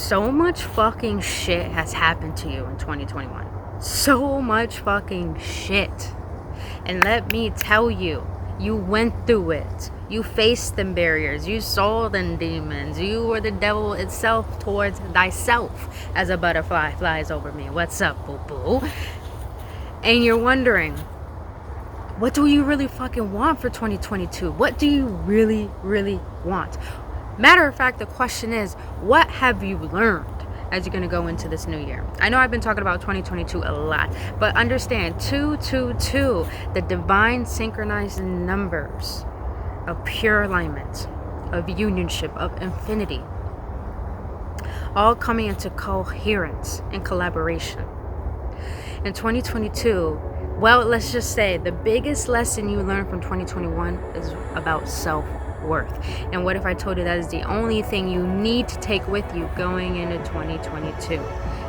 So much fucking shit has happened to you in 2021. So much fucking shit. And let me tell you, you went through it. You faced them barriers. You saw them demons. You were the devil itself towards thyself as a butterfly flies over me. What's up, boo-boo? And you're wondering, what do you really fucking want for 2022? What do you really, really want? Matter of fact, the question is, what have you learned as you're going to go into this new year? I know I've been talking about 2022 a lot, but understand 222, the divine synchronized numbers of pure alignment, of unionship, of infinity, all coming into coherence and collaboration. In 2022, well, let's just say the biggest lesson you learned from 2021 is about self-worth. And what if I told you that is the only thing you need to take with you going into 2022?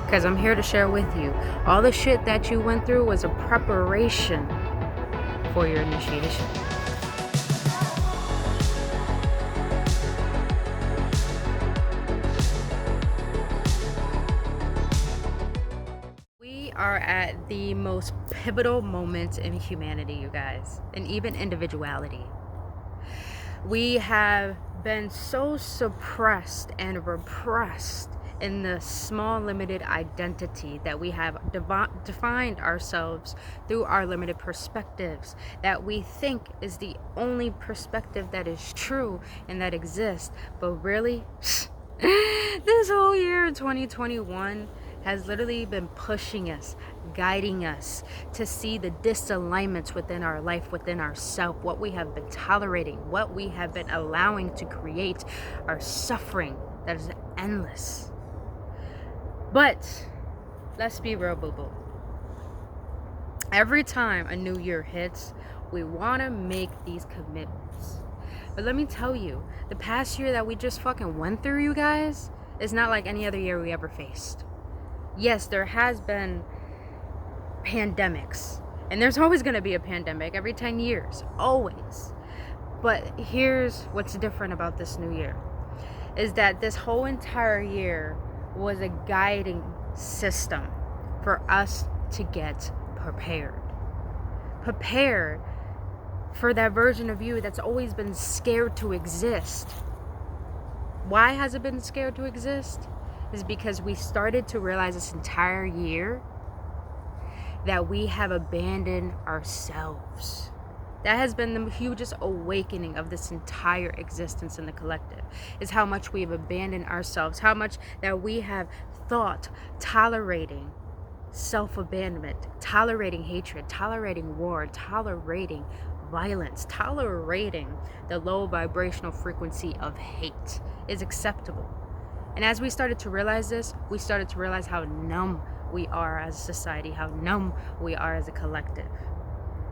Because I'm here to share with you, all the shit that you went through was a preparation for your initiation. We are at the most pivotal moment in humanity, you guys, and even individuality. We have been so suppressed and repressed in the small limited identity that we have defined ourselves through our limited perspectives, that we think is the only perspective that is true and that exists. But really, this whole year in 2021 has literally been pushing us, guiding us to see the disalignments within our life, within ourself, what we have been tolerating, what we have been allowing to create our suffering that is endless. But let's be real, boo-boo. Every time a new year hits, we want to make these commitments. But let me tell you, the past year that we just fucking went through, you guys, is not like any other year we ever faced. Yes, there has been pandemics, and there's always going to be a pandemic every 10 years, always. But here's what's different about this new year, is that this whole entire year was a guiding system for us to get prepared for that version of you that's always been scared to exist. Why has it been scared to exist? Is because we started to realize this entire year that we have abandoned ourselves. That has been the hugest awakening of this entire existence in the collective, is how much we've abandoned ourselves, how much that we have thought tolerating self-abandonment, tolerating hatred, tolerating war, tolerating violence, tolerating the low vibrational frequency of hate is acceptable. And as we started to realize this, we started to realize how numb we are as a society, how numb we are as a collective.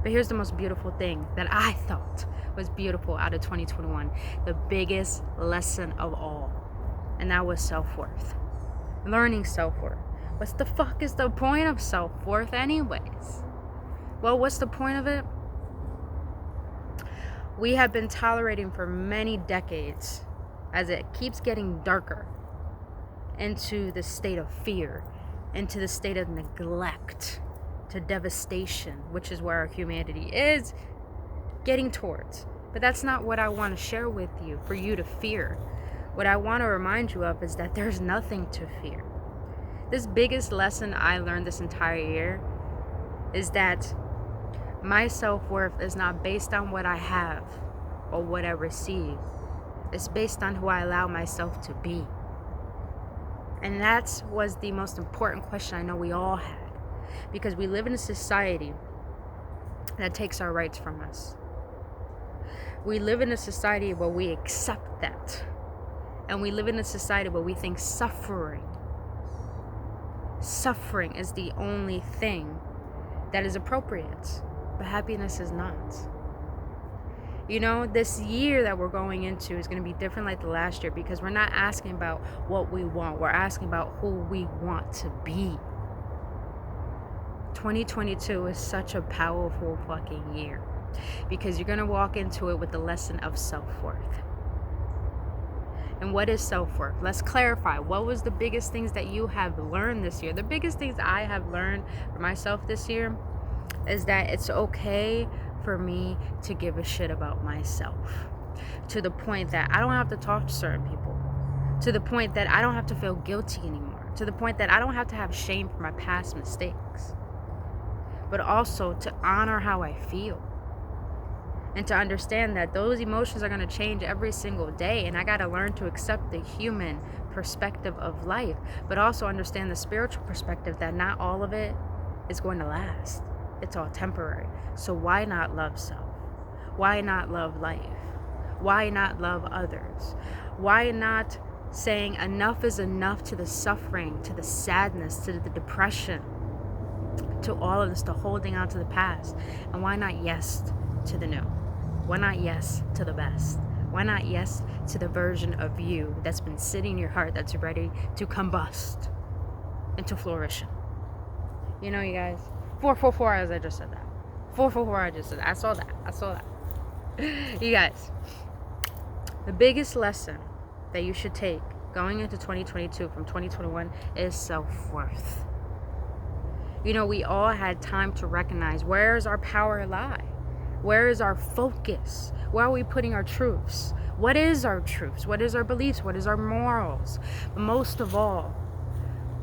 But here's the most beautiful thing that I thought was beautiful out of 2021, the biggest lesson of all, and that was self-worth. Learning self-worth. What the fuck is the point of self-worth anyways? Well, what's the point of it? We have been tolerating for many decades as it keeps getting darker into the state of fear, into the state of neglect, to devastation, which is where our humanity is getting towards. But that's not what I want to share with you for you to fear. What I want to remind you of is that there's nothing to fear. This biggest lesson I learned this entire year is that my self-worth is not based on what I have or what I receive. It's based on who I allow myself to be. And that was the most important question I know we all had, because we live in a society that takes our rights from us. We live in a society where we accept that. And we live in a society where we think suffering is the only thing that is appropriate, but happiness is not. You know, this year that we're going into is going to be different like the last year, because we're not asking about what we want. We're asking about who we want to be. 2022 is such a powerful fucking year, because you're going to walk into it with the lesson of self-worth. And what is self-worth? Let's clarify. What was the biggest things that you have learned this year? The biggest things I have learned for myself this year is that it's okay for me to give a shit about myself, to the point that I don't have to talk to certain people, to the point that I don't have to feel guilty anymore, to the point that I don't have to have shame for my past mistakes, but also to honor how I feel. And to understand that those emotions are going to change every single day. And I got to learn to accept the human perspective of life, but also understand the spiritual perspective that not all of it is going to last. It's all temporary. So why not love self? Why not love life? Why not love others? Why not saying enough is enough to the suffering, to the sadness, to the depression, to all of this, to holding on to the past? And why not yes to the new? Why not yes to the best? Why not yes to the version of you that's been sitting in your heart that's ready to combust into flourishing? You know, you guys, 444, as I just said that. 444, I just said that. I saw that. You guys, the biggest lesson that you should take going into 2022 from 2021 is self-worth. You know, we all had time to recognize, where is our power lie? Where is our focus? Where are we putting our truths? What is our truths? What is our beliefs? What is our morals? But most of all,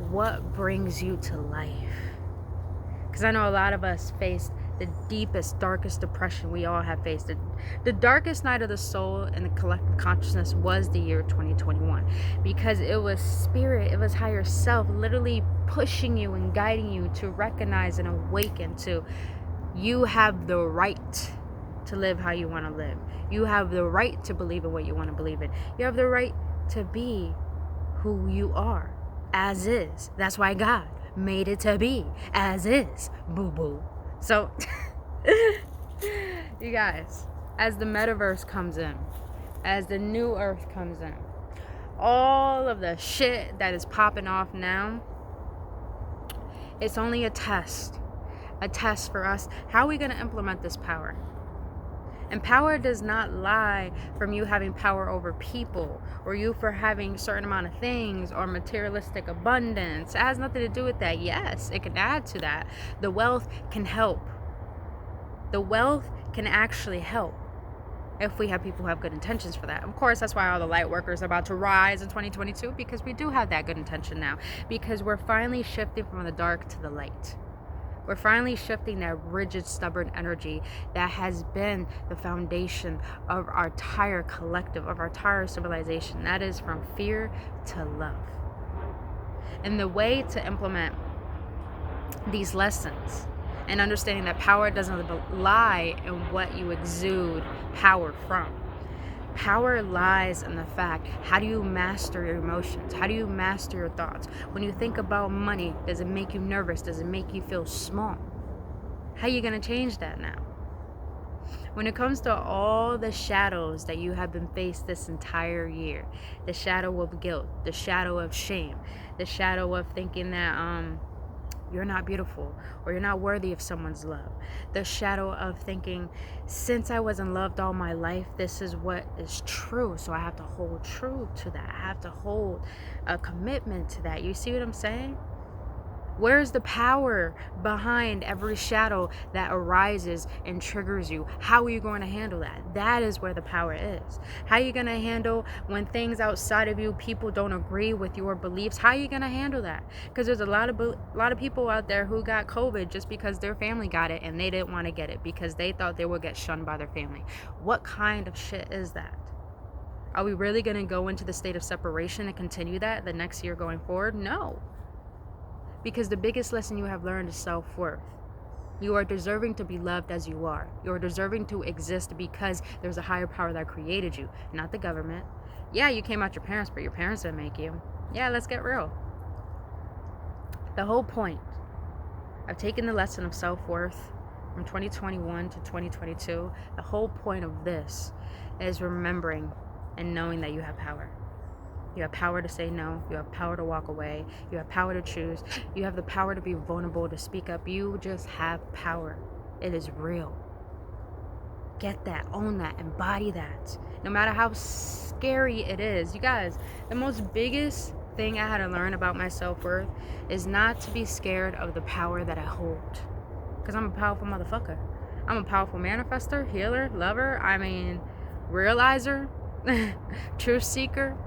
what brings you to life? Because I know a lot of us faced the deepest, darkest depression we all have faced. The darkest night of the soul and the collective consciousness was the year 2021. Because it was spirit, it was higher self, literally pushing you and guiding you to recognize and awaken to, you have the right to live how you want to live. You have the right to believe in what you want to believe in. You have the right to be who you are, as is. That's why God made it to be as is, boo-boo. So, you guys, as the metaverse comes in, as the new earth comes in, all of the shit that is popping off now, it's only a test for us. How are we going to implement this power? And power does not lie from you having power over people, or you for having a certain amount of things, or materialistic abundance. It has nothing to do with that. Yes, it can add to that. The wealth can help. The wealth can actually help if we have people who have good intentions for that. Of course, that's why all the light workers are about to rise in 2022, because we do have that good intention now, because we're finally shifting from the dark to the light. We're finally shifting that rigid, stubborn energy that has been the foundation of our entire collective, of our entire civilization. That is from fear to love. And the way to implement these lessons and understanding that power doesn't lie in what you exude power from. Power lies in the fact, how do you master your emotions? How do you master your thoughts? When you think about money, does it make you nervous? Does it make you feel small? How are you going to change that now? When it comes to all the shadows that you have been faced this entire year, the shadow of guilt, the shadow of shame, the shadow of thinking that you're not beautiful, or you're not worthy of someone's love, the shadow of thinking, since I wasn't loved all my life, this is what is true, so I have to hold true to that. I have to hold a commitment to that. You see what I'm saying? Where's the power behind every shadow that arises and triggers you? How are you going to handle that? That is where the power is. How are you going to handle when things outside of you, people don't agree with your beliefs? How are you going to handle that? Because there's a lot of people out there who got COVID just because their family got it and they didn't want to get it because they thought they would get shunned by their family. What kind of shit is that? Are we really going to go into the state of separation and continue that the next year going forward? No. Because the biggest lesson you have learned is self-worth. You are deserving to be loved as you are. You are deserving to exist because there's a higher power that created you, not the government. Yeah, you came out your parents, but your parents didn't make you. Yeah, let's get real. The whole point of taking the lesson of self-worth from 2021 to 2022, the whole point of this is remembering and knowing that you have power. You have power to say no. You have power to walk away. You have power to choose. You have the power to be vulnerable, to speak up. You just have power. It is real. Get that, own that, embody that, no matter how scary it is. You guys, the most biggest thing I had to learn about my self-worth is not to be scared of the power that I hold. Because I'm a powerful motherfucker. I'm a powerful manifester, healer, lover, realizer, truth seeker.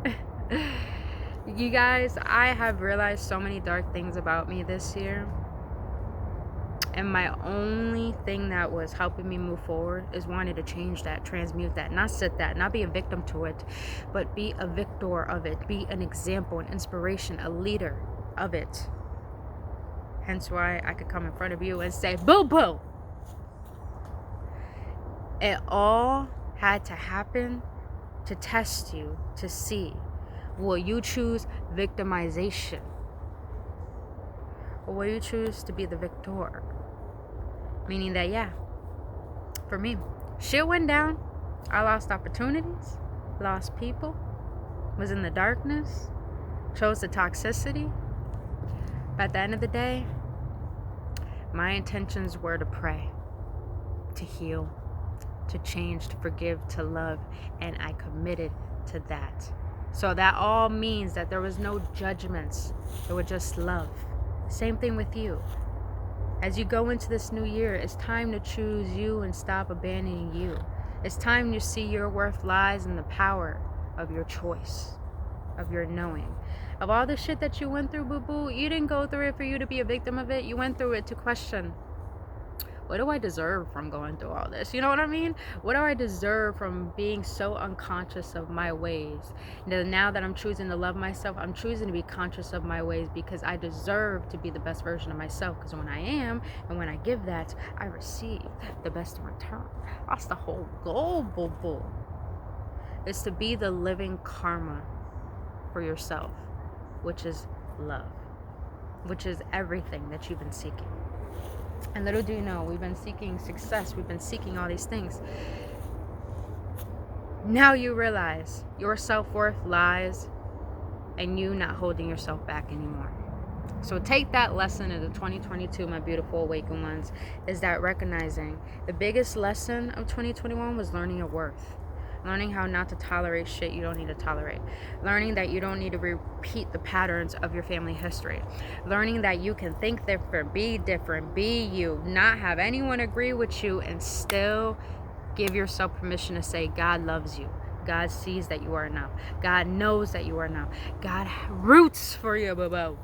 You guys, I have realized so many dark things about me this year. And my only thing that was helping me move forward is wanting to change that, transmute that, not sit that, not be a victim to it, but be a victor of it, be an example, an inspiration, a leader of it. Hence why I could come in front of you and say, boo boo. It all had to happen to test you, to see, will you choose victimization? Or will you choose to be the victor? Meaning that, yeah, for me, shit went down. I lost opportunities, lost people, was in the darkness, chose the toxicity. But at the end of the day, my intentions were to pray, to heal, to change, to forgive, to love, and I committed to that. So that all means that there was no judgments. There was just love. Same thing with you. As you go into this new year, it's time to choose you and stop abandoning you. It's time to see your worth lies in the power of your choice, of your knowing. Of all the shit that you went through, boo-boo, you didn't go through it for you to be a victim of it. You went through it to question, what do I deserve from going through all this? You know what I mean? What do I deserve from being so unconscious of my ways? Now that I'm choosing to love myself, I'm choosing to be conscious of my ways because I deserve to be the best version of myself. Because when I am, and when I give that, I receive the best in return. That's the whole goal, boo-boo. It's to be the living karma for yourself, which is love, which is everything that you've been seeking. And little do you know, we've been seeking success. We've been seeking all these things. Now you realize your self-worth lies in you not holding yourself back anymore. So take that lesson into 2022, my beautiful awakened ones, is that recognizing the biggest lesson of 2021 was learning your worth. Learning how not to tolerate shit you don't need to tolerate. Learning that you don't need to repeat the patterns of your family history. Learning that you can think different, be you, not have anyone agree with you, and still give yourself permission to say, God loves you. God sees that you are enough. God knows that you are enough. God roots for you, boo-boo.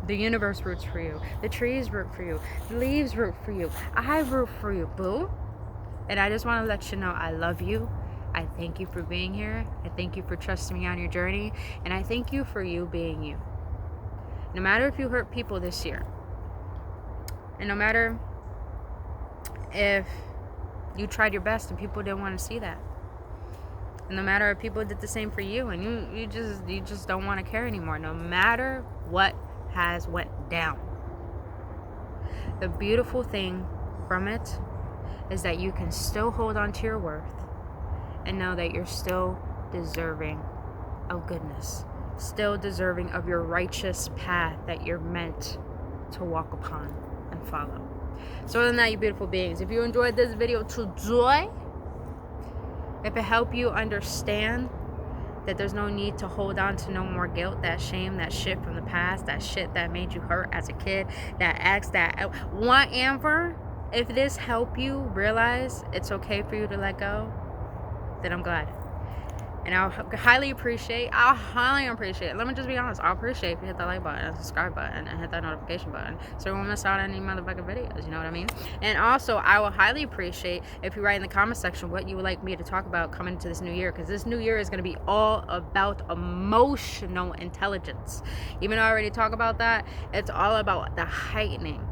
The universe roots for you. The trees root for you. The leaves root for you. I root for you, boo. And I just want to let you know I love you. I thank you for being here. I thank you for trusting me on your journey. And I thank you for you being you. No matter if you hurt people this year, and no matter if you tried your best and people didn't want to see that, and no matter if people did the same for you and you just don't want to care anymore, no matter what has went down, the beautiful thing from it is that you can still hold on to your worth and know that you're still deserving of goodness, still deserving of your righteous path that you're meant to walk upon and follow. So other than that, you beautiful beings, if you enjoyed this video today, if it helped you understand that there's no need to hold on to no more guilt, that shame, that shit from the past, that shit that made you hurt as a kid, that ex, that whatever, if this helped you realize it's okay for you to let go, then I'm glad. And I'll highly appreciate, let me just be honest, I'll appreciate if you hit that like button and subscribe button and hit that notification button so you won't miss out on any motherfucking videos, you know what I mean? And also, I will highly appreciate if you write in the comment section what you would like me to talk about coming into this new year, because this new year is going to be all about emotional intelligence. Even though I already talk about that, it's all about the heightening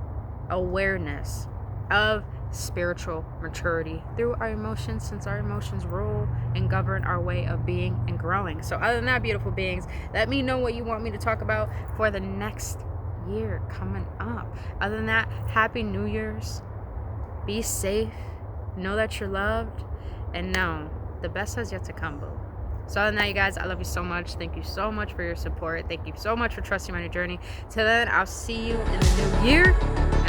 awareness of spiritual maturity through our emotions, since our emotions rule and govern our way of being and growing. So other than that, beautiful beings, let me know what you want me to talk about for the next year coming up. Other than that, happy New Year's. Be safe, know that you're loved, and know the best has yet to come, boo. So other than that, you guys, I love you so much. Thank you so much for your support. Thank you so much for trusting me on your journey. Till then, I'll see you in the new year.